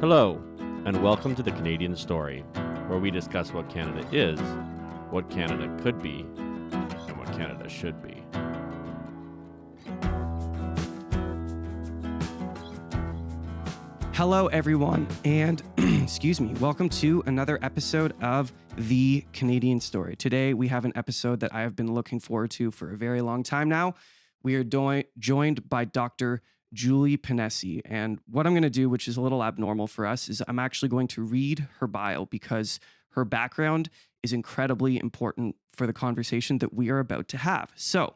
Hello, and welcome to the Canadian Story, where we discuss what Canada is, what Canada could be, and what Canada should be. Hello, everyone, and welcome to another episode of The Canadian Story. Today, we have an episode that I have been looking forward to for a very long time now. We are joined by Dr. Julie Ponesse, and what I'm going to do, which is a little abnormal for us, is I'm actually going to read her bio because her background is incredibly important for the conversation that we are about to have. So,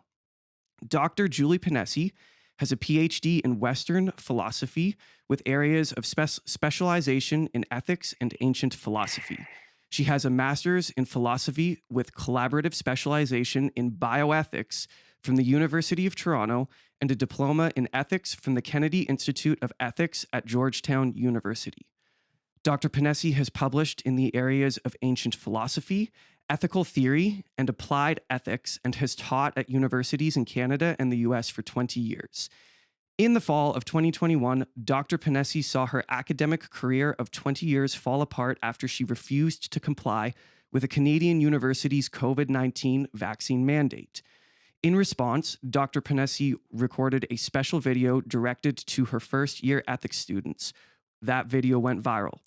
Dr. Julie Ponesse has a PhD in Western philosophy with areas of specialization in ethics and ancient philosophy. She has a master's in philosophy with collaborative specialization in bioethics from the University of Toronto and a diploma in ethics from the Kennedy Institute of Ethics at Georgetown University. Dr. Ponesse has published in the areas of ancient philosophy, ethical theory, and applied ethics, and has taught at universities in Canada and the US for 20 years. In the fall of 2021, Dr. Ponesse saw her academic career of 20 years fall apart after she refused to comply with a Canadian university's COVID-19 vaccine mandate. In response, Dr. Ponesse recorded a special video directed to her first-year ethics students. That video went viral.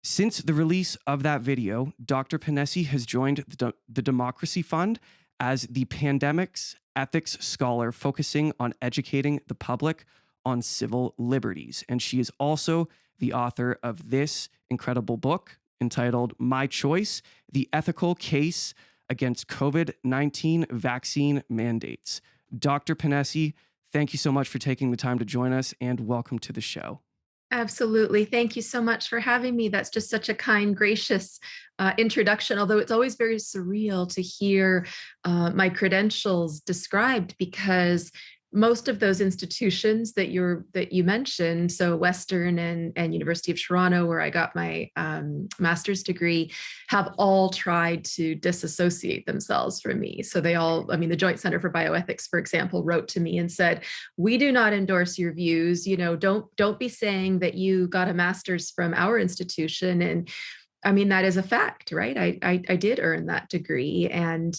Since the release of that video, Dr. Ponesse has joined the Democracy Fund as the Pandemics Ethics Scholar, focusing on educating the public on civil liberties. And she is also the author of this incredible book entitled My Choice: The Ethical Case Against COVID-19 Vaccine Mandates. Dr. Ponesse, thank you so much for taking the time to join us, and welcome to the show. Absolutely. Thank you so much for having me. That's just such a kind, gracious introduction, although it's always very surreal to hear my credentials described, because most of those institutions that you mentioned, so Western and University of Toronto, where I got my master's degree, have all tried to disassociate themselves from me. So they all, the Joint Center for Bioethics, for example, wrote to me and said, "We do not endorse your views. Don't be saying that you got a master's from our institution." And that is a fact, right? I did earn that degree, and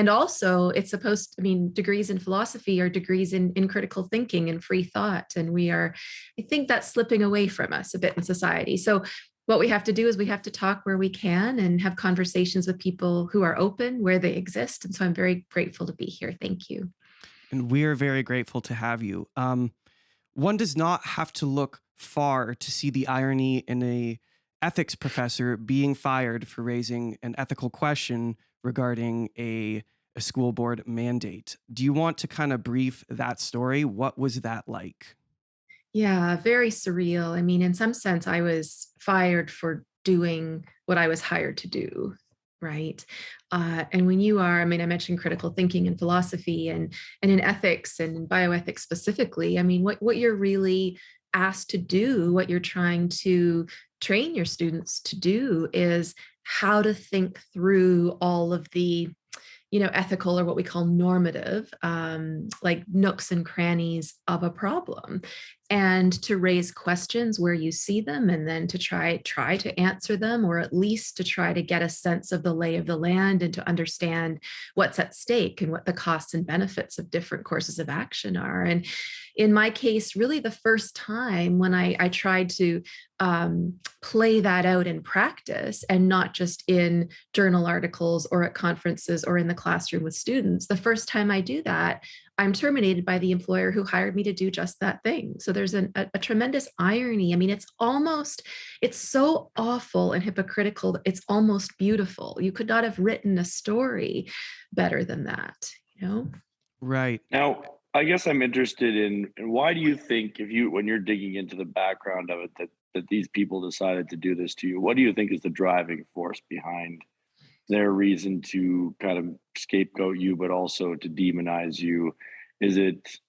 also it's supposed. Degrees in philosophy are degrees in critical thinking and free thought, and I think that's slipping away from us a bit in society. So what we have to do is we have to talk where we can and have conversations with people who are open where they exist. And so I'm very grateful to be here. Thank you. And we are very grateful to have you. One does not have to look far to see the irony in a ethics professor being fired for raising an ethical question regarding a school board mandate. Do you want to kind of brief that story? What was that like? Yeah, very surreal. In some sense, I was fired for doing what I was hired to do, right? And when you are, I mentioned critical thinking and philosophy and in ethics and in bioethics specifically, what you're really asked to do, what you're trying to train your students to do, is how to think through all of the ethical, or what we call normative, like nooks and crannies of a problem, and to raise questions where you see them, and then to try to answer them, or at least to try to get a sense of the lay of the land and to understand what's at stake and what the costs and benefits of different courses of action are. And in my case, really the first time when I tried to play that out in practice, and not just in journal articles or at conferences or in the classroom with students, the first time I do that, I'm terminated by the employer who hired me to do just that thing. So there's a tremendous irony. It's so awful and hypocritical that it's almost beautiful. You could not have written a story better than that, Right. Now, I guess I'm interested in why do you think, when you're digging into the background of it, that these people decided to do this to you? What do you think is the driving force behind their reason to kind of scapegoat you, but also to demonize you? Do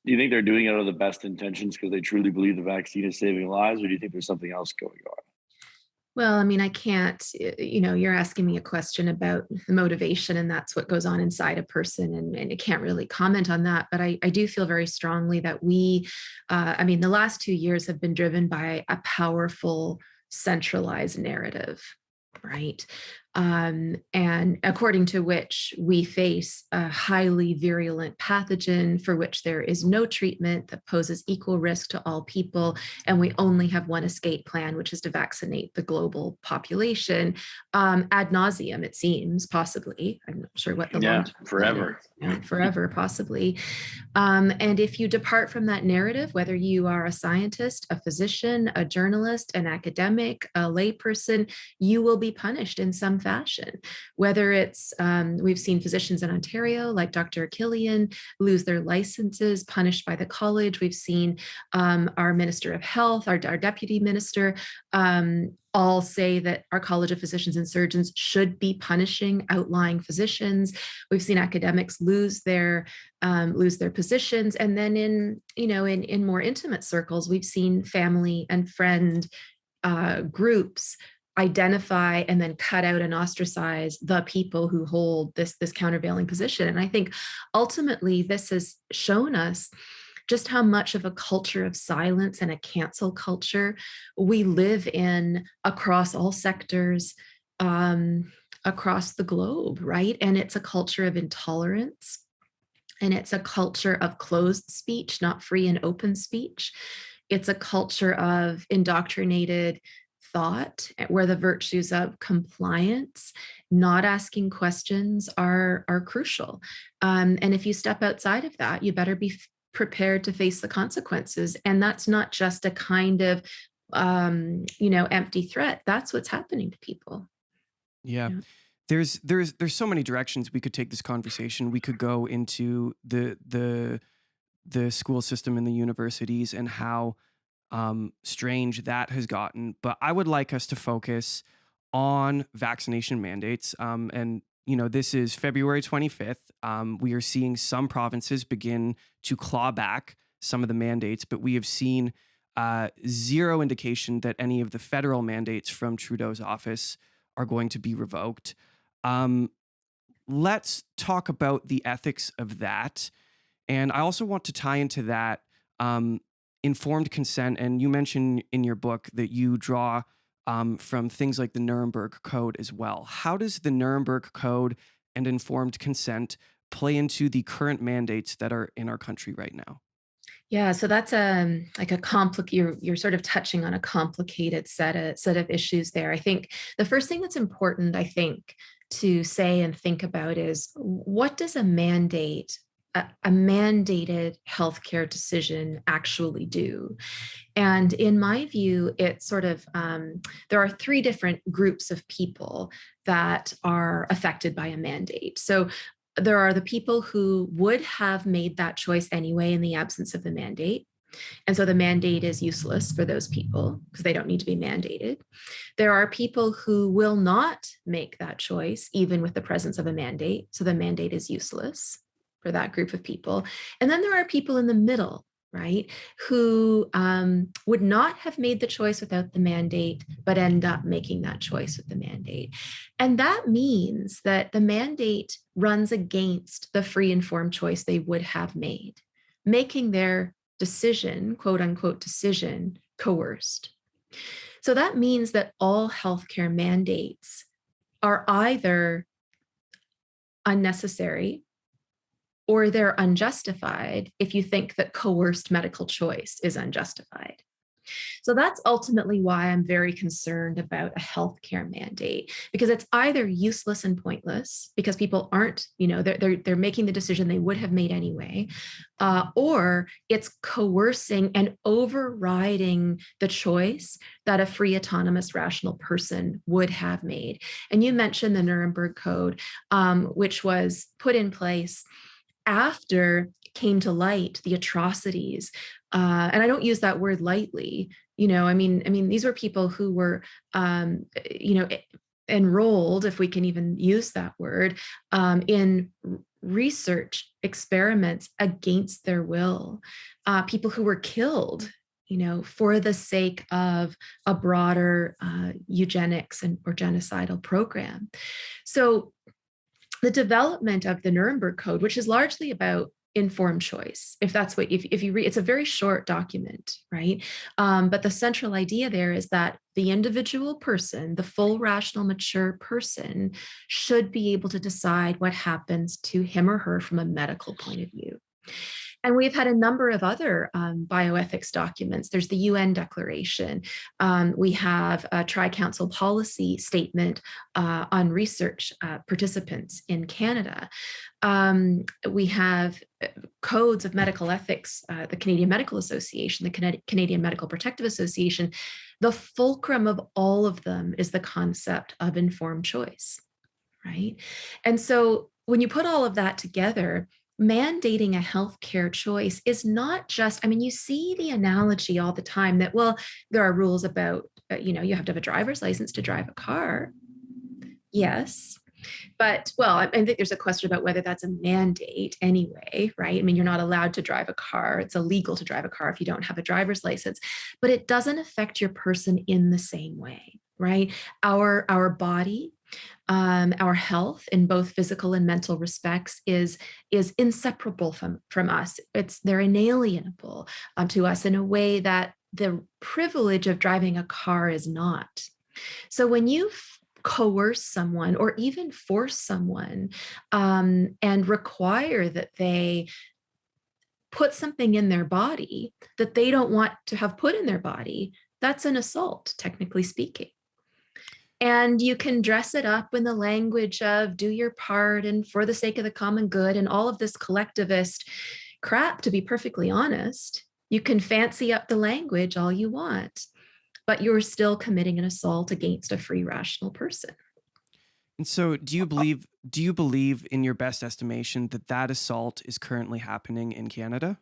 you think they're doing it out of the best intentions because they truly believe the vaccine is saving lives, or do you think there's something else going on? Well, I mean, I can't, you're asking me a question about the motivation, and that's what goes on inside a person. And I can't really comment on that. But I do feel very strongly that the last 2 years have been driven by a powerful, centralized narrative, right? And according to which we face a highly virulent pathogen for which there is no treatment, that poses equal risk to all people. And we only have one escape plan, which is to vaccinate the global population ad nauseum, it seems, possibly. I'm not sure what the long forever. Forever, possibly. And if you depart from that narrative, whether you are a scientist, a physician, a journalist, an academic, a layperson, you will be punished in some fashion. Whether it's, we've seen physicians in Ontario, like Dr. Killian, lose their licenses, punished by the college. We've seen our Minister of Health, our deputy minister, all say that our College of Physicians and Surgeons should be punishing outlying physicians. We've seen academics lose their positions, and then in more intimate circles, we've seen family and friend groups identify and then cut out and ostracize the people who hold this countervailing position. And I think ultimately this has shown us just how much of a culture of silence and a cancel culture we live in across all sectors, across the globe, right? And it's a culture of intolerance, and it's a culture of closed speech, not free and open speech. It's a culture of indoctrinated thought, where the virtues of compliance, not asking questions, are crucial. And if you step outside of that, you better be prepared to face the consequences. And that's not just a kind of empty threat. That's what's happening to people. Yeah. There's so many directions we could take this conversation. We could go into the school system and the universities and how strange that has gotten. But I would like us to focus on vaccination mandates. And this is February 25th. We are seeing some provinces begin to claw back some of the mandates, but we have seen zero indication that any of the federal mandates from Trudeau's office are going to be revoked. Let's talk about the ethics of that. And I also want to tie into that informed consent. And you mentioned in your book that you draw from things like the Nuremberg Code as well. How does the Nuremberg Code and informed consent play into the current mandates that are in our country right now? Yeah, so that's like a you're sort of touching on a complicated set of issues there. I think the first thing that's important, to say and think about is, what does a mandated healthcare decision actually do? And in my view, it's sort of, there are three different groups of people that are affected by a mandate. So there are the people who would have made that choice anyway in the absence of the mandate. And so the mandate is useless for those people because they don't need to be mandated. There are people who will not make that choice even with the presence of a mandate. So the mandate is useless for that group of people. And then there are people in the middle, right, who would not have made the choice without the mandate, but end up making that choice with the mandate. And that means that the mandate runs against the free informed choice they would have made, making their decision, quote unquote, decision, coerced. So that means that all healthcare mandates are either unnecessary or they're unjustified if you think that coerced medical choice is unjustified. So that's ultimately why I'm very concerned about a healthcare mandate, because it's either useless and pointless because people aren't, they're making the decision they would have made anyway, or it's coercing and overriding the choice that a free, autonomous, rational person would have made. And you mentioned the Nuremberg Code, which was put in place after came to light the atrocities, and I don't use that word lightly. These were people who were, enrolled, if we can even use that word, in research experiments against their will. People who were killed for the sake of a broader eugenics or genocidal program. So the development of the Nuremberg Code, which is largely about informed choice, if you read, it's a very short document, right? But the central idea there is that the individual person, the full rational mature person, should be able to decide what happens to him or her from a medical point of view. And we've had a number of other bioethics documents. There's the UN Declaration. We have a Tri-Council policy statement on research participants in Canada. We have codes of medical ethics, the Canadian Medical Association, the Canadian Medical Protective Association. The fulcrum of all of them is the concept of informed choice, right? And so when you put all of that together, mandating a healthcare choice is not just, you see the analogy all the time that, well, there are rules about, you have to have a driver's license to drive a car. Yes. But, well, I think there's a question about whether that's a mandate anyway, right? You're not allowed to drive a car. It's illegal to drive a car if you don't have a driver's license, but it doesn't affect your person in the same way, right? Our body, our health in both physical and mental respects is inseparable from us. They're inalienable to us in a way that the privilege of driving a car is not. So when you coerce someone or even force someone and require that they put something in their body that they don't want to have put in their body, that's an assault, technically speaking. And you can dress it up in the language of do your part and for the sake of the common good and all of this collectivist crap, to be perfectly honest. You can fancy up the language all you want, but you're still committing an assault against a free, rational person. And so do you believe in your best estimation that assault is currently happening in Canada?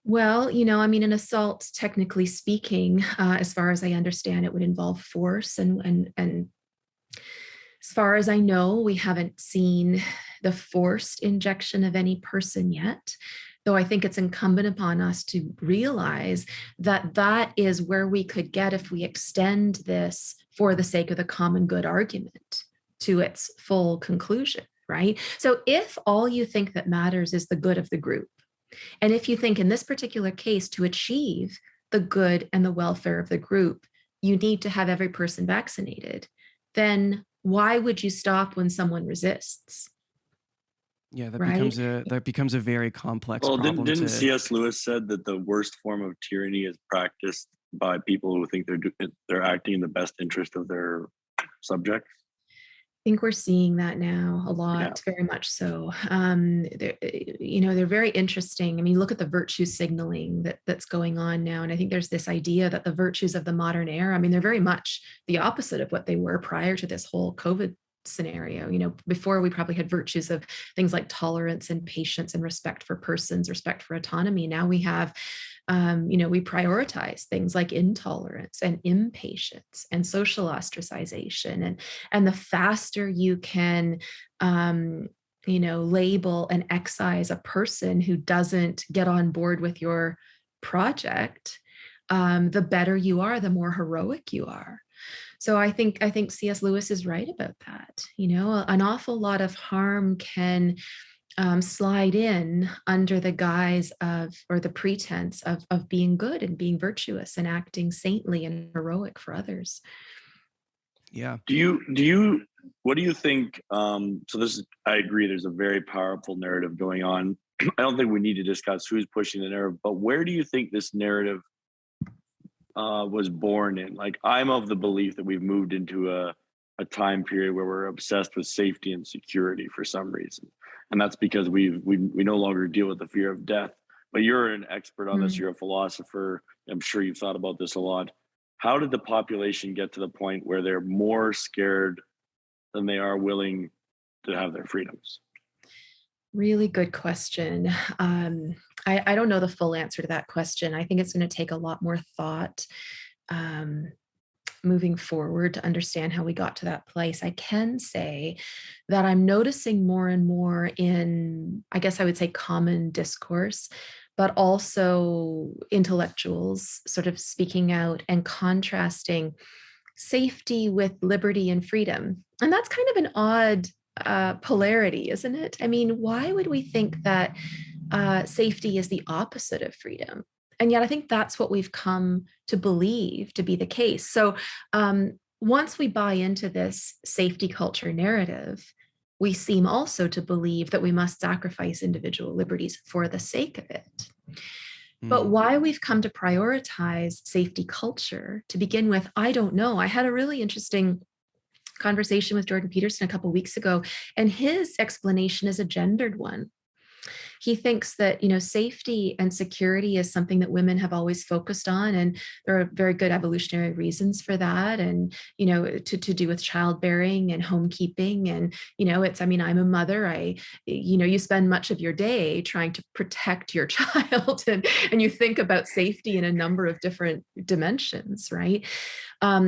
Well, an assault, technically speaking, as far as I understand, it would involve force. And as far as I know, we haven't seen the forced injection of any person yet, though I think it's incumbent upon us to realize that that is where we could get if we extend this for the sake of the common good argument to its full conclusion, right? So if all you think that matters is the good of the group, and if you think in this particular case, to achieve the good and the welfare of the group, you need to have every person vaccinated, then why would you stop when someone resists? Yeah, that right? becomes a very complex Well, problem. didn't C.S. Lewis said that the worst form of tyranny is practiced by people who think they're acting in the best interest of their subjects? I think we're seeing that now a lot, very much so. They're very interesting. Look at the virtue signaling that's going on now. And I think there's this idea that the virtues of the modern era, they're very much the opposite of what they were prior to this whole COVID scenario. Before we probably had virtues of things like tolerance and patience and respect for persons, respect for autonomy. Now we have we prioritize things like intolerance and impatience and social ostracization. And the faster you can, label and excise a person who doesn't get on board with your project, the better you are, the more heroic you are. So I think C.S. Lewis is right about that. An awful lot of harm can slide in under the guise of, or the pretense of being good and being virtuous and acting saintly and heroic for others. Yeah. What do you think? I agree, there's a very powerful narrative going on. I don't think we need to discuss who's pushing the narrative, but where do you think this narrative was born in? Like, I'm of the belief that we've moved into a time period where we're obsessed with safety and security for some reason. And that's because we no longer deal with the fear of death. But you're an expert on this, you're a philosopher. I'm sure you've thought about this a lot. How did the population get to the point where they're more scared than they are willing to have their freedoms? Really good question. I don't know the full answer to that question. I think it's going to take a lot more thought moving forward to understand how we got to that place. I can say that I'm noticing more and more in, I guess I would say, common discourse, but also intellectuals sort of speaking out and contrasting safety with liberty and freedom. And that's kind of an odd polarity, isn't it? I mean, why would we think that safety is the opposite of freedom? And yet I think that's what we've come to believe to be the case. So once we buy into this safety culture narrative, we seem also to believe that we must sacrifice individual liberties for the sake of it. But why we've come to prioritize safety culture to begin with, I don't know. I had a really interesting conversation with Jordan Peterson a couple of weeks ago, and his explanation is a gendered one. He thinks that, safety and security is something that women have always focused on, and there are very good evolutionary reasons for that, and to do with childbearing and homekeeping. And I'm a mother. You spend much of your day trying to protect your child, and you think about safety in a number of different dimensions, right?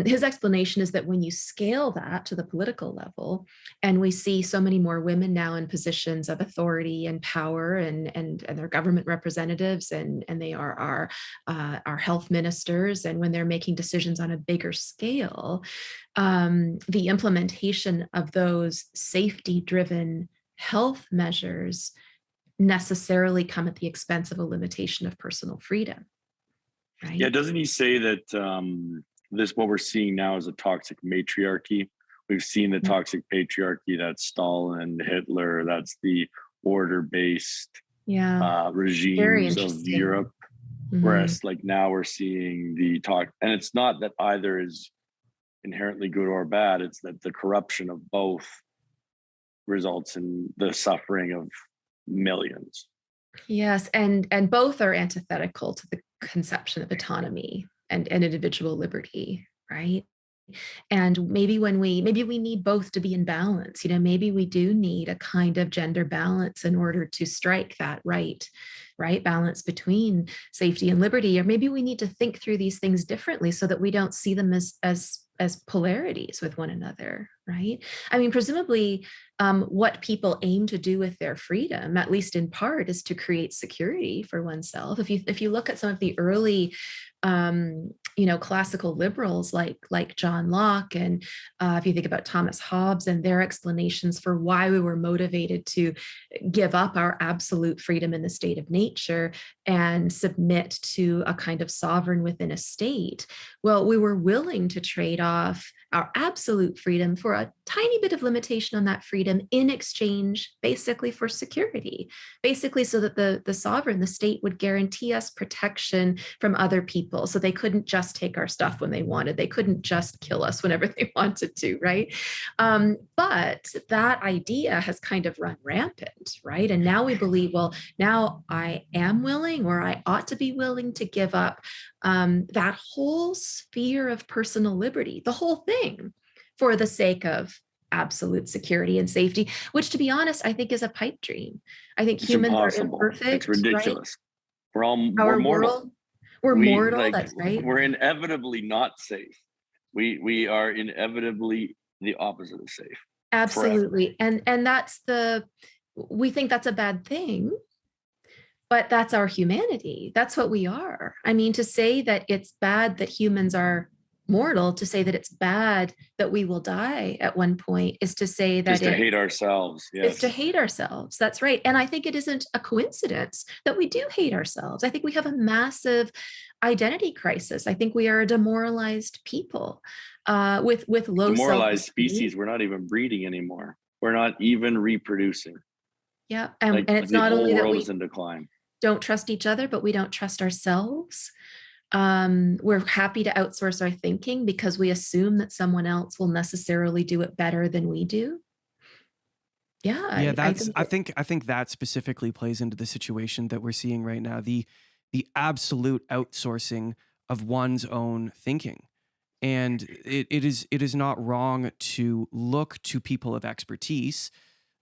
His explanation is that when you scale that to the political level, and we see so many more women now in positions of authority and power, and they're government representatives, and they are our health ministers, and when they're making decisions on a bigger scale, the implementation of those safety-driven health measures necessarily come at the expense of a limitation of personal freedom, right? Yeah, doesn't he say that what we're seeing now is a toxic matriarchy? We've seen the toxic patriarchy, that's Stalin, Hitler, that's the order-based regimes of Europe. Whereas now we're seeing the talk, and it's not that either is inherently good or bad, it's that the corruption of both results in the suffering of millions. Yes, and both are antithetical to the conception of autonomy and individual liberty, right? And maybe we need both to be in balance. Maybe we do need a kind of gender balance in order to strike that right balance between safety and liberty. Or maybe we need to think through these things differently so that we don't see them as polarities with one another, right? I mean, presumably what people aim to do with their freedom, at least in part, is to create security for oneself. If you look at some of the early classical liberals like John Locke, and if you think about Thomas Hobbes and their explanations for why we were motivated to give up our absolute freedom in the state of nature and submit to a kind of sovereign within a state, well, we were willing to trade off our absolute freedom for a tiny bit of limitation on that freedom in exchange, basically, for security, basically so that the sovereign, the state, would guarantee us protection from other people. So they couldn't just take our stuff when they wanted. They couldn't just kill us whenever they wanted to, right? But that idea has kind of run rampant, right? And now we believe, well, now I am willing, or I ought to be willing, to give up that whole sphere of personal liberty, the whole thing, for the sake of absolute security and safety, which, to be honest, I think is a pipe dream. I think humans impossible. are imperfect. It's ridiculous. Right? We're mortal. We're mortal. That's right. We're inevitably not safe. We are inevitably the opposite of safe. Absolutely. Forever. And we think that's a bad thing. But that's our humanity. That's what we are. I mean, to say that it's bad that humans are mortal, to say that it's bad that we will die at one point, is to say that to hate ourselves. Yes. It's to hate ourselves. That's right. And I think it isn't a coincidence that we do hate ourselves. I think we have a massive identity crisis. I think we are a demoralized people with low demoralized species. We're not even breeding anymore. We're not even reproducing. Yeah. And it's not only that we is in decline. Don't trust each other, but we don't trust ourselves. We're happy to outsource our thinking because we assume that someone else will necessarily do it better than we do. Yeah, I think that specifically plays into the situation that we're seeing right now, the absolute outsourcing of one's own thinking. And it is not wrong to look to people of expertise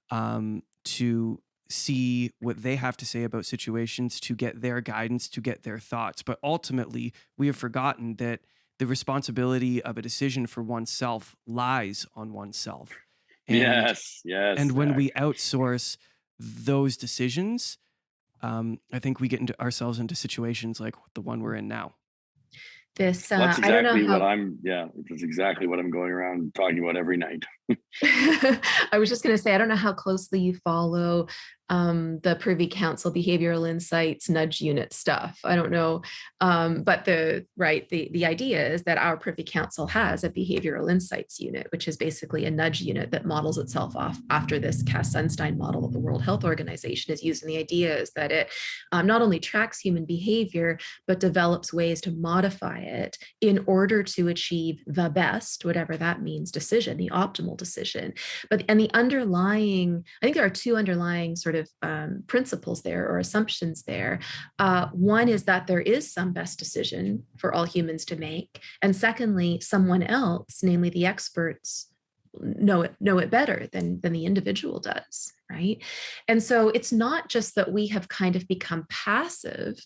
to see what they have to say about situations, to get their guidance, to get their thoughts. But ultimately, we have forgotten that the responsibility of a decision for oneself lies on oneself. And, yes. And when we outsource those decisions, I think we get ourselves into situations like the one we're in now. This That's I don't know exactly how. that's exactly what I'm going around talking about every night. I was just going to say, I don't know how closely you follow the Privy Council behavioral insights nudge unit stuff. I don't know, but the idea is that our Privy Council has a behavioral insights unit, which is basically a nudge unit that models itself off after this Cass-Sunstein model that the World Health Organization is using. The idea is that it not only tracks human behavior, but develops ways to modify it in order to achieve the best, whatever that means, decision, the optimal decision. And the underlying, I think there are two underlying sort of principles there or assumptions there. One is that there is some best decision for all humans to make. And secondly, someone else, namely the experts, know it better than the individual does, right? And so it's not just that we have kind of become passive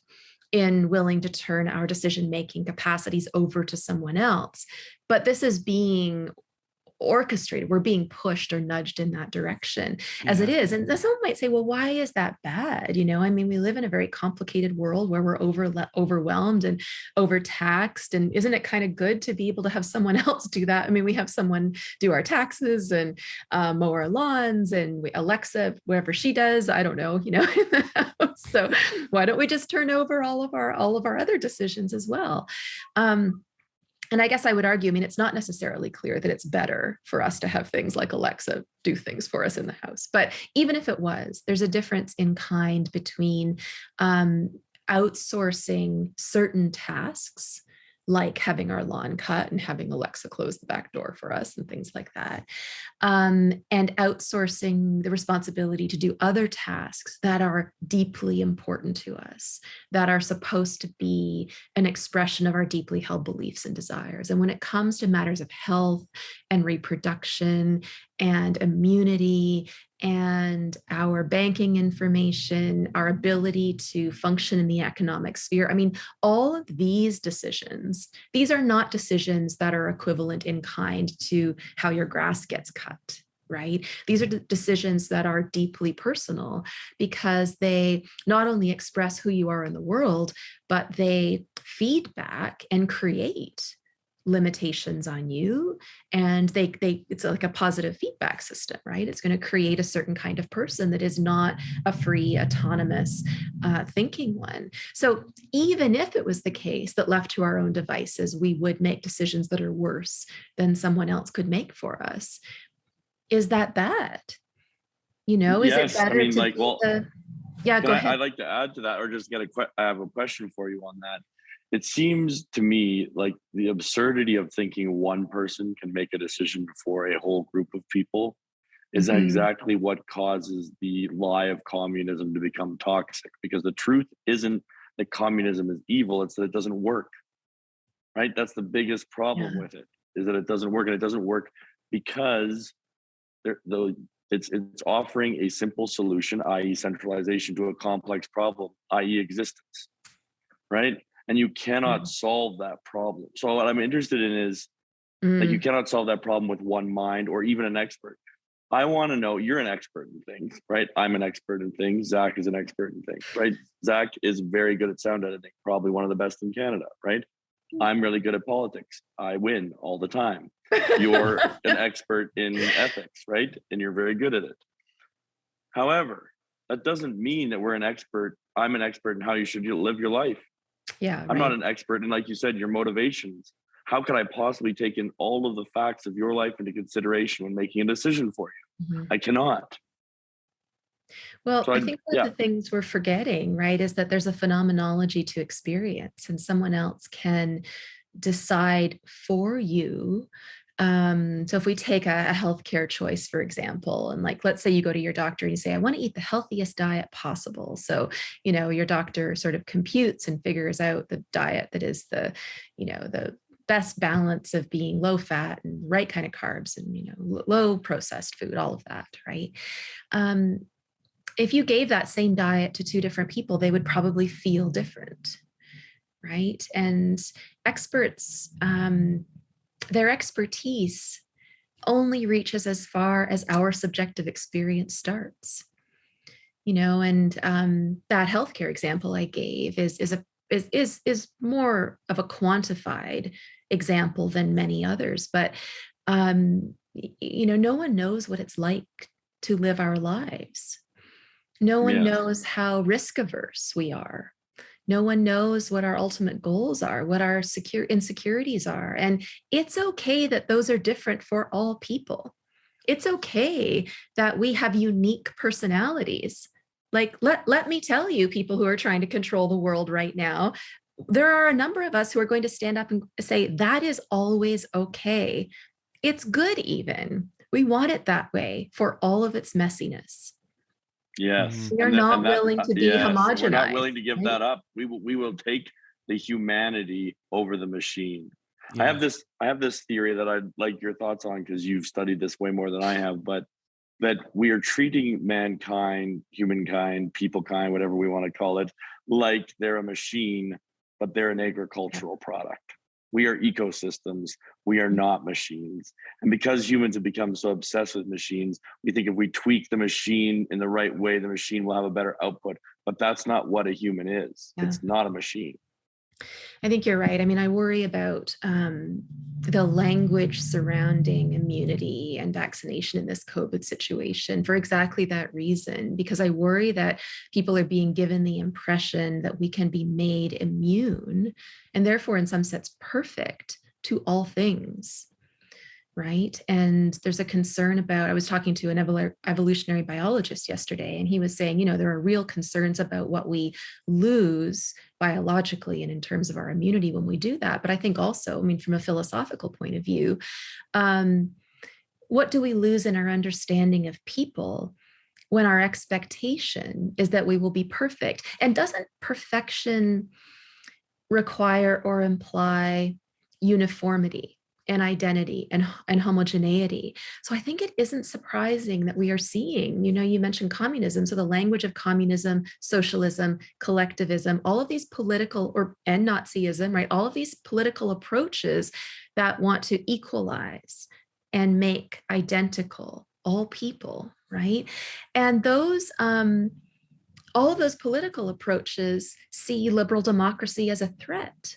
in willing to turn our decision-making capacities over to someone else, but this is being orchestrated. We're being pushed or nudged in that direction as it is. And someone might say, well, why is that bad? I mean, we live in a very complicated world where we're overwhelmed and overtaxed. And isn't it kind of good to be able to have someone else do that? I mean, we have someone do our taxes and mow our lawns, and Alexa, whatever she does, I don't know, in the house. So why don't we just turn over all of our other decisions as well? And I guess I would argue, I mean, it's not necessarily clear that it's better for us to have things like Alexa do things for us in the house. But even if it was, there's a difference in kind between outsourcing certain tasks, like having our lawn cut and having Alexa close the back door for us and things like that, and outsourcing the responsibility to do other tasks that are deeply important to us, that are supposed to be an expression of our deeply held beliefs and desires. And when it comes to matters of health and reproduction and immunity and our banking information, our ability to function in the economic sphere. I mean, all of these decisions, these are not decisions that are equivalent in kind to how your grass gets cut, right? These are decisions that are deeply personal because they not only express who you are in the world, but they feed back and create limitations on you, and it's like a positive feedback system, right? It's going to create a certain kind of person that is not a free, autonomous thinking one. So even if it was the case that left to our own devices, we would make decisions that are worse than someone else could make for us, is that bad? Is it better I mean, to like, well, yeah, go ahead. I'd like to add to that, or just I have a question for you on that. It seems to me like the absurdity of thinking one person can make a decision for a whole group of people is exactly what causes the lie of communism to become toxic. Because the truth isn't that communism is evil, it's that it doesn't work, right? That's the biggest problem with it, is that it doesn't work. And it doesn't work because it's offering a simple solution, i.e. centralization, to a complex problem, i.e. existence, right? And you cannot solve that problem. So what I'm interested in is, like, you cannot solve that problem with one mind or even an expert. I want to know, you're an expert in things, right? I'm an expert in things. Zach is an expert in things, right? Zach is very good at sound editing, probably one of the best in Canada, right? I'm really good at politics. I win all the time. You're an expert in ethics, right? And you're very good at it. However, that doesn't mean that I'm an expert in how you should live your life. Yeah, I'm not an expert in, like you said, your motivations. How could I possibly take in all of the facts of your life into consideration when making a decision for you? I cannot. Well, so I think one of the things we're forgetting, right, is that there's a phenomenology to experience, and someone else can decide for you. So if we take a healthcare choice, for example, and like, let's say you go to your doctor and you say, I want to eat the healthiest diet possible. So, your doctor sort of computes and figures out the diet that is the best balance of being low fat and right kind of carbs and, low processed food, all of that, right? If you gave that same diet to two different people, they would probably feel different, right? And experts, their expertise only reaches as far as our subjective experience starts. and that healthcare example I gave is more of a quantified example than many others. But no one knows what it's like to live our lives. No one knows how risk averse we are. No one knows what our ultimate goals are, what our insecurities are. And it's okay that those are different for all people. It's okay that we have unique personalities. Like, let me tell you, people who are trying to control the world right now, there are a number of us who are going to stand up and say, that is always okay. It's good even. We want it that way for all of its messiness. Yes. We are not willing to be homogenized. We're not willing to give that up. We will take the humanity over the machine. Yeah. I have this theory that I'd like your thoughts on, because you've studied this way more than I have, but that we are treating mankind, humankind, peoplekind, whatever we want to call it, like they're a machine, but they're an agricultural product. We are ecosystems. We are not machines. And because humans have become so obsessed with machines, we think if we tweak the machine in the right way, the machine will have a better output. But that's not what a human is. Yeah. It's not a machine. I think you're right. I mean, I worry about the language surrounding immunity and vaccination in this COVID situation for exactly that reason, because I worry that people are being given the impression that we can be made immune and therefore, in some sense, perfect to all things. Right. And there's a concern about, I was talking to an evolutionary biologist yesterday, and he was saying, there are real concerns about what we lose biologically and in terms of our immunity when we do that. But I think also, from a philosophical point of view, what do we lose in our understanding of people when our expectation is that we will be perfect? And doesn't perfection require or imply uniformity and identity and homogeneity? So I think it isn't surprising that we are seeing, you mentioned communism. So the language of communism, socialism, collectivism, all of these political and Nazism, right? All of these political approaches that want to equalize and make identical all people, right? And those, all of those political approaches see liberal democracy as a threat.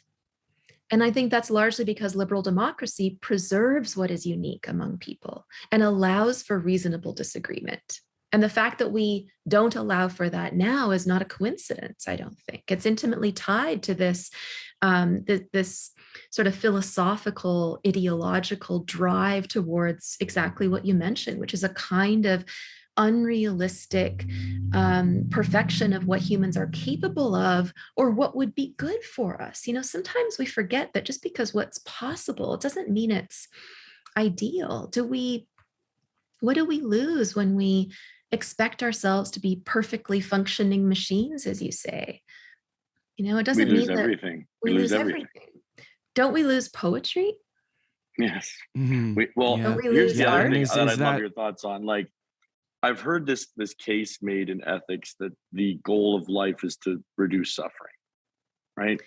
And I think that's largely because liberal democracy preserves what is unique among people and allows for reasonable disagreement. And the fact that we don't allow for that now is not a coincidence, I don't think. It's intimately tied to this, this sort of philosophical, ideological drive towards exactly what you mentioned, which is a kind of unrealistic perfection of what humans are capable of, or what would be good for us. Sometimes we forget that just because what's possible, it doesn't mean it's ideal. What do we lose when we expect ourselves to be perfectly functioning machines, as you say? It doesn't mean that everything. We lose everything. Don't we lose poetry? Yes. Don't we here's lose the art? other thing that I'd love your thoughts on. Like, I've heard this case made in ethics that the goal of life is to reduce suffering, right?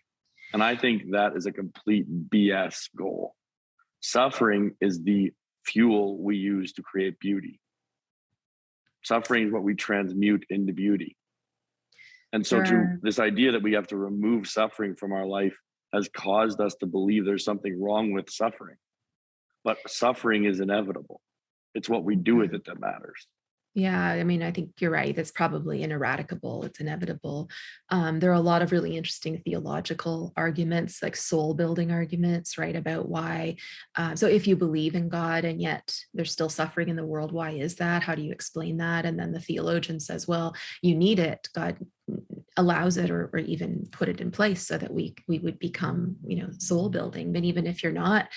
And I think that is a complete BS goal. Suffering is the fuel we use to create beauty. Suffering is what we transmute into beauty. And so this idea that we have to remove suffering from our life has caused us to believe there's something wrong with suffering. But suffering is inevitable. It's what we do with it that matters. Yeah, I think you're right. It's probably ineradicable. It's inevitable. There are a lot of really interesting theological arguments, like soul building arguments, right? About why. So if you believe in God and yet there's still suffering in the world, why is that? How do you explain that? And then the theologian says, well, you need it. God allows it or even put it in place so that we would become, soul building. But even if you're not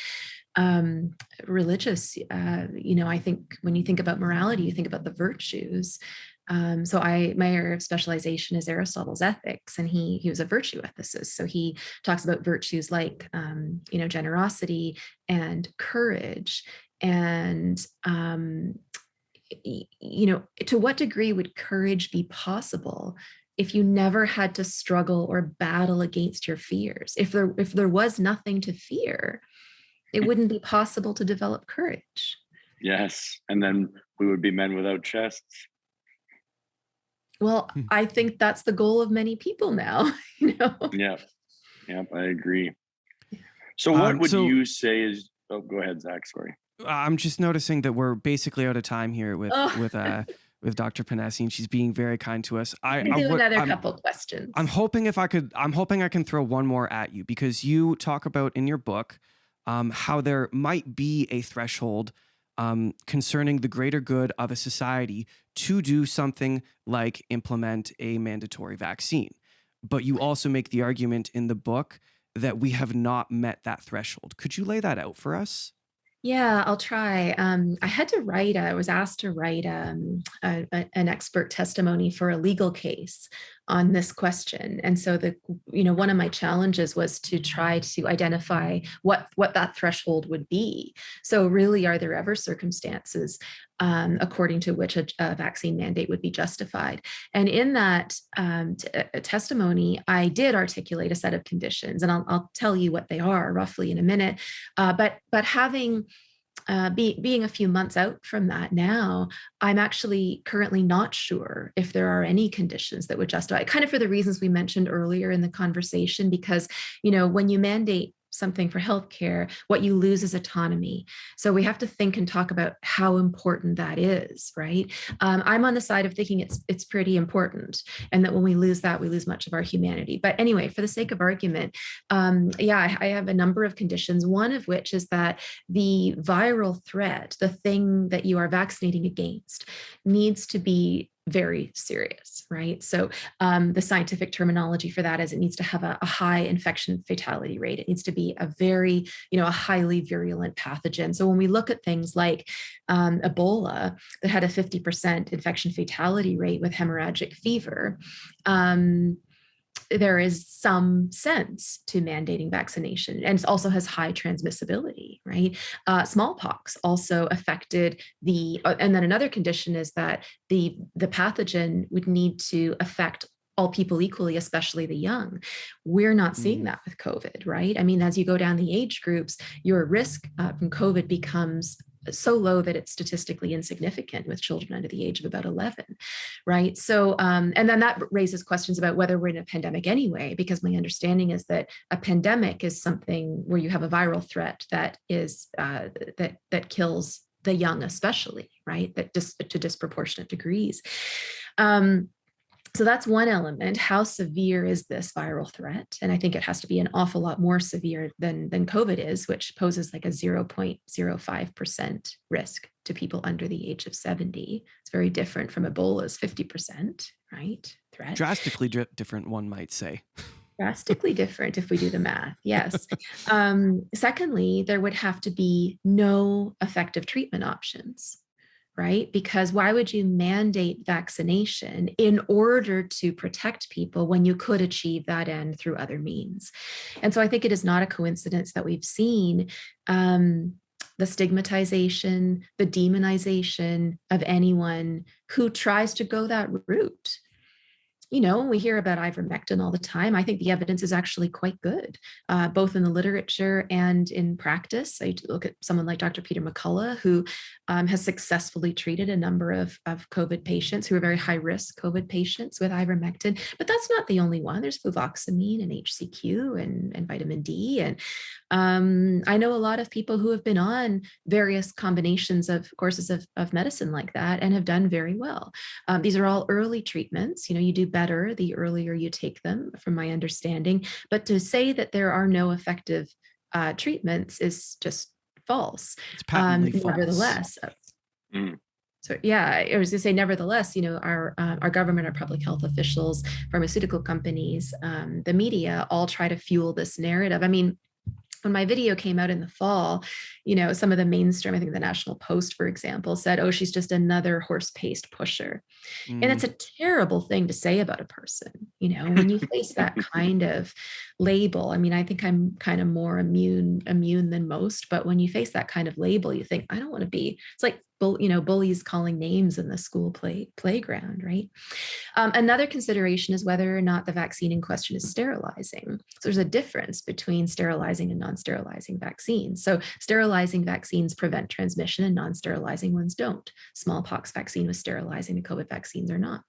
religious, I think when you think about morality, you think about the virtues. So my area of specialization is Aristotle's ethics, and he was a virtue ethicist. So he talks about virtues like, generosity and courage. And, to what degree would courage be possible if you never had to struggle or battle against your fears? If there was nothing to fear, it wouldn't be possible to develop courage. Yes. And then we would be men without chests. Well, I think that's the goal of many people now, you know. Yeah. Yep. I agree. So what would you say is, oh, go ahead, Zach. Sorry. I'm just noticing that we're basically out of time here Oh, with Dr. Ponesse, and she's being very kind to us. I can do another couple questions. I'm hoping I can throw one more at you, because you talk about in your book how there might be a threshold concerning the greater good of a society to do something like implement a mandatory vaccine. But you also make the argument in the book that we have not met that threshold. Could you lay that out for us? Yeah, I'll try. I was asked to write an expert testimony for a legal case on this question. And so one of my challenges was to try to identify what that threshold would be. So really, are there ever circumstances according to which a vaccine mandate would be justified? And in that testimony, I did articulate a set of conditions, and I'll tell you what they are roughly in a minute. But having being a few months out from that now, I'm actually currently not sure if there are any conditions that would justify it, kind of for the reasons we mentioned earlier in the conversation, because, when you mandate something for healthcare, what you lose is autonomy. So we have to think and talk about how important that is, right? I'm on the side of thinking it's pretty important, and that when we lose that, we lose much of our humanity. But anyway, for the sake of argument, I have a number of conditions, one of which is that the viral threat, the thing that you are vaccinating against, needs to be very serious, right? So the scientific terminology for that is it needs to have a high infection fatality rate. It needs to be a very, a highly virulent pathogen. So when we look at things like Ebola that had a 50% infection fatality rate with hemorrhagic fever, there is some sense to mandating vaccination, and it also has high transmissibility, right? Smallpox also affected and then another condition is that the pathogen would need to affect all people equally, especially the young. We're not seeing that with COVID, right? I mean, as you go down the age groups, your risk from COVID becomes so low that it's statistically insignificant with children under the age of about 11, right? So, and then that raises questions about whether we're in a pandemic anyway, because my understanding is that a pandemic is something where you have a viral threat that is that kills the young, especially, right? That to disproportionate degrees. So that's one element. How severe is this viral threat? And I think it has to be an awful lot more severe than COVID is, which poses like a 0.05% risk to people under the age of 70. It's very different from Ebola's 50%, right? Threat. Drastically different, one might say. Drastically different if we do the math, yes. Secondly, there would have to be no effective treatment options, right? Because why would you mandate vaccination in order to protect people when you could achieve that end through other means? And so I think it is not a coincidence that we've seen the stigmatization, the demonization of anyone who tries to go that route. We hear about ivermectin all the time. I think the evidence is actually quite good, both in the literature and in practice. I look at someone like Dr. Peter McCullough, who has successfully treated a number of COVID patients who are very high risk COVID patients with ivermectin. But that's not the only one. There's fluvoxamine and HCQ and vitamin D. And I know a lot of people who have been on various combinations of courses of medicine like that and have done very well. These are all early treatments. You do better the earlier you take them, from my understanding. But to say that there are no effective treatments is just false. It's patently false. Nevertheless. So yeah, I was going to say, nevertheless, our government, our public health officials, pharmaceutical companies, the media all try to fuel this narrative. I mean, when my video came out in the fall, some of the mainstream, I think the National Post, for example, said, "Oh, she's just another horse paste pusher." And it's a terrible thing to say about a person. When you face that kind of label, I mean, I think I'm kind of more immune than most, but when you face that kind of label, you think, I don't want to be, it's like, bullies calling names in the school playground, right? Another consideration is whether or not the vaccine in question is sterilizing. So there's a difference between sterilizing and non-sterilizing vaccines. So sterilizing vaccines prevent transmission and non-sterilizing ones don't. Smallpox vaccine was sterilizing, the COVID vaccines are not.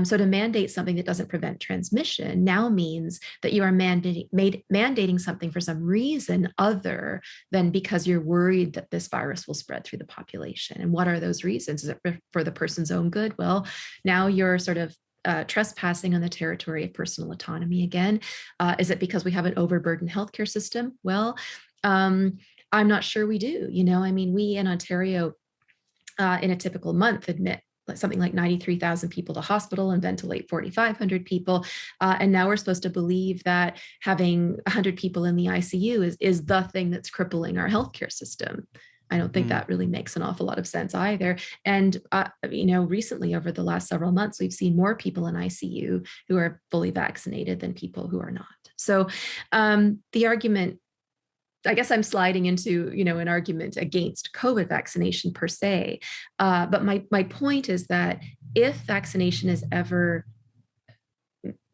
So to mandate something that doesn't prevent transmission now means that you are mandating something for some reason other than because you're worried that this virus will spread through the population. And what are those reasons? Is it for the person's own good? Well, now you're sort of trespassing on the territory of personal autonomy again. Is it because we have an overburdened healthcare system? Well, I'm not sure we do. I mean, we in Ontario in a typical month admit something like 93,000 people to hospital and ventilate 4,500 people. And now we're supposed to believe that having 100 people in the ICU is the thing that's crippling our healthcare system. I don't think that really makes an awful lot of sense either. And, recently over the last several months, we've seen more people in ICU who are fully vaccinated than people who are not. So the argument, I guess I'm sliding into, an argument against COVID vaccination per se. But my point is that if vaccination is ever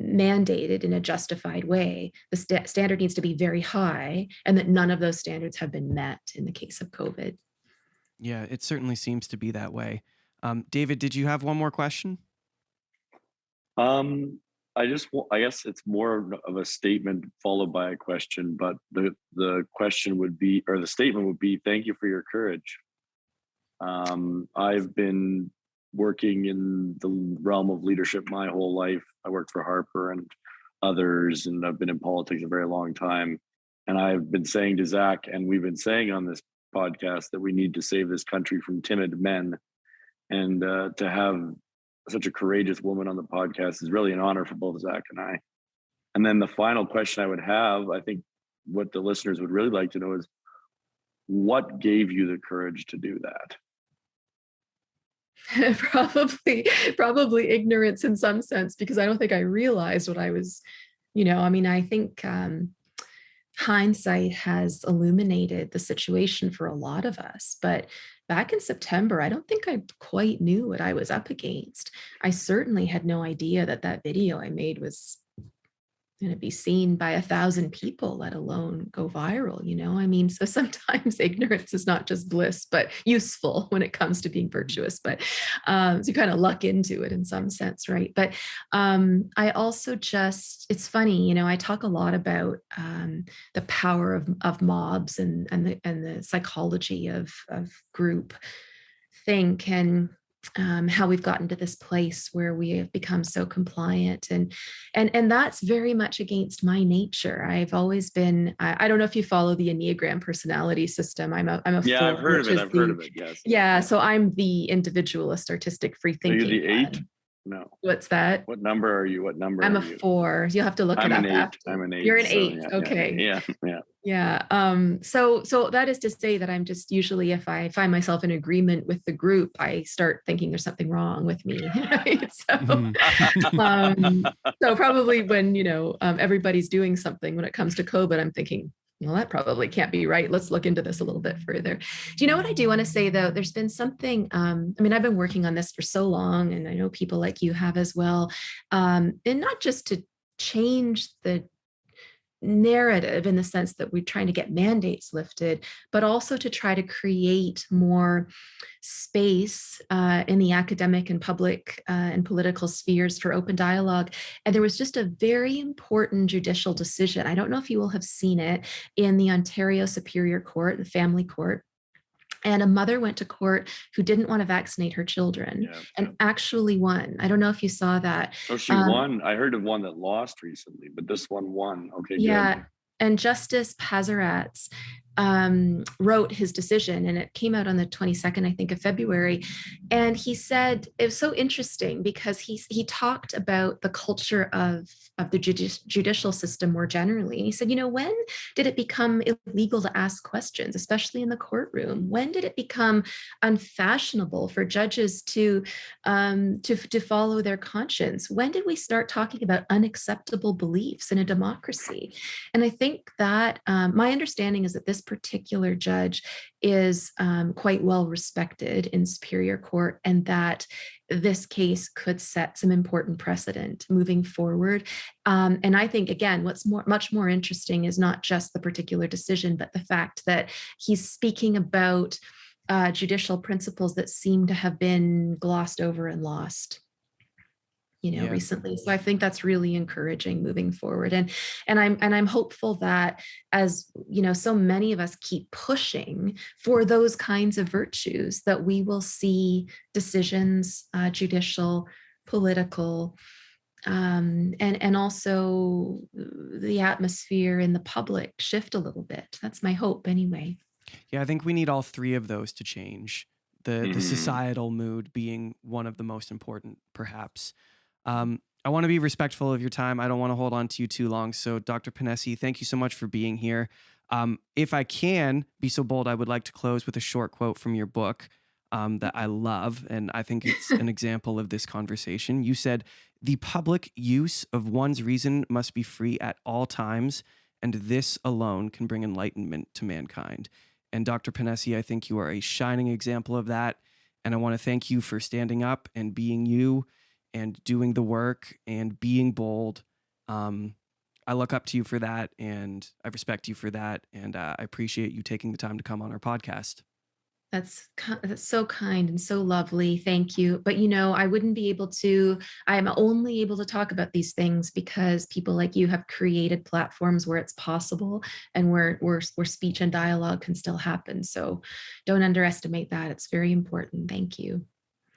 mandated in a justified way, the standard needs to be very high, and that none of those standards have been met in the case of COVID. Yeah, it certainly seems to be that way. David, did you have one more question? I guess it's more of a statement followed by a question, but the question would be, or the statement would be, thank you for your courage. I've been working in the realm of leadership my whole life. I worked for Harper and others, and I've been in politics a very long time. And I've been saying to Zach, and we've been saying on this podcast, that we need to save this country from timid men. And to have such a courageous woman on the podcast is really an honor for both Zach and I. And then the final question I would have, I think what the listeners would really like to know is, what gave you the courage to do that? Probably ignorance in some sense, because I don't think I realized what I was, I think hindsight has illuminated the situation for a lot of us. But back in September, I don't think I quite knew what I was up against. I certainly had no idea that video I made was going to be seen by 1,000 people, let alone go viral. So sometimes ignorance is not just bliss, but useful when it comes to being virtuous. But so you kind of luck into it in some sense, right? But I also it's funny, I talk a lot about the power of mobs and the psychology of group think, and how we've gotten to this place where we have become so compliant, and that's very much against my nature. I've always been, I don't know if you follow the Enneagram personality system. I'm a yeah, 4, I've heard of it. Yes. Yeah. So I'm the individualist, artistic, free thinking. So you're the 8? No. What's that? What number are you? I'm a 4. You'll have to look it up after. I'm an 8. You're an 8. So, okay. Yeah. So that is to say that I'm just usually, if I find myself in agreement with the group, I start thinking there's something wrong with me. Right? So probably when, everybody's doing something when it comes to COVID, I'm thinking, well, that probably can't be right. Let's look into this a little bit further. Do you know what I do want to say, though? There's been something, I've been working on this for so long, and I know people like you have as well, and not just to change the narrative in the sense that we're trying to get mandates lifted, but also to try to create more space in the academic and public and political spheres for open dialogue. And there was just a very important judicial decision. I don't know if you will have seen it in the Ontario Superior Court, the family court. And a mother went to court who didn't want to vaccinate her children and actually won. I don't know if you saw that. Oh, she won? I heard of one that lost recently, but this one won. Okay, yeah. Good. And Justice Pazaratz wrote his decision, and it came out on the 22nd, I think, of February. And he said it was so interesting because he talked about the culture of the judicial system more generally. And he said, when did it become illegal to ask questions, especially in the courtroom? When did it become unfashionable for judges to follow their conscience? When did we start talking about unacceptable beliefs in a democracy? And I think that my understanding is that this particular judge is quite well respected in Superior Court, and that this case could set some important precedent moving forward. And I think, again, what's much more interesting is not just the particular decision, but the fact that he's speaking about judicial principles that seem to have been glossed over and lost recently. So I think that's really encouraging moving forward. And I'm hopeful that, as so many of us keep pushing for those kinds of virtues, that we will see decisions, judicial, political, and also the atmosphere in the public shift a little bit. That's my hope anyway. Yeah, I think we need all three of those to change. The societal mood being one of the most important, perhaps. I want to be respectful of your time. I don't want to hold on to you too long. So, Dr. Ponesse, thank you so much for being here. If I can be so bold, I would like to close with a short quote from your book that I love, and I think it's an example of this conversation. You said, "The public use of one's reason must be free at all times, and this alone can bring enlightenment to mankind." And Dr. Ponesse, I think you are a shining example of that. And I want to thank you for standing up and being you and doing the work and being bold. I look up to you for that, and I respect you for that. And I appreciate you taking the time to come on our podcast. That's so kind and so lovely. Thank you. But I wouldn't be able to. I'm only able to talk about these things because people like you have created platforms where it's possible and where speech and dialogue can still happen. So don't underestimate that. It's very important. Thank you.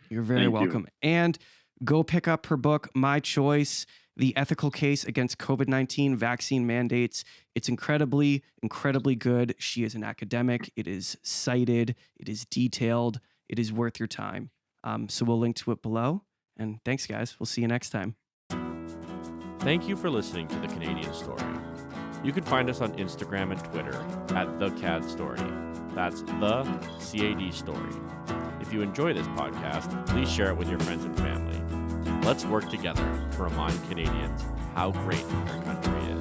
You're very welcome. And go pick up her book, My Choice: The Ethical Case Against COVID-19 Vaccine Mandates. It's incredibly, incredibly good. She is an academic. It is cited. It is detailed. It is worth your time. So we'll link to it below. And thanks, guys. We'll see you next time. Thank you for listening to The Canadian Story. You can find us on Instagram and Twitter at TheCAD That's the CAD Story. If you enjoy this podcast, please share it with your friends and family. Let's work together to remind Canadians how great our country is.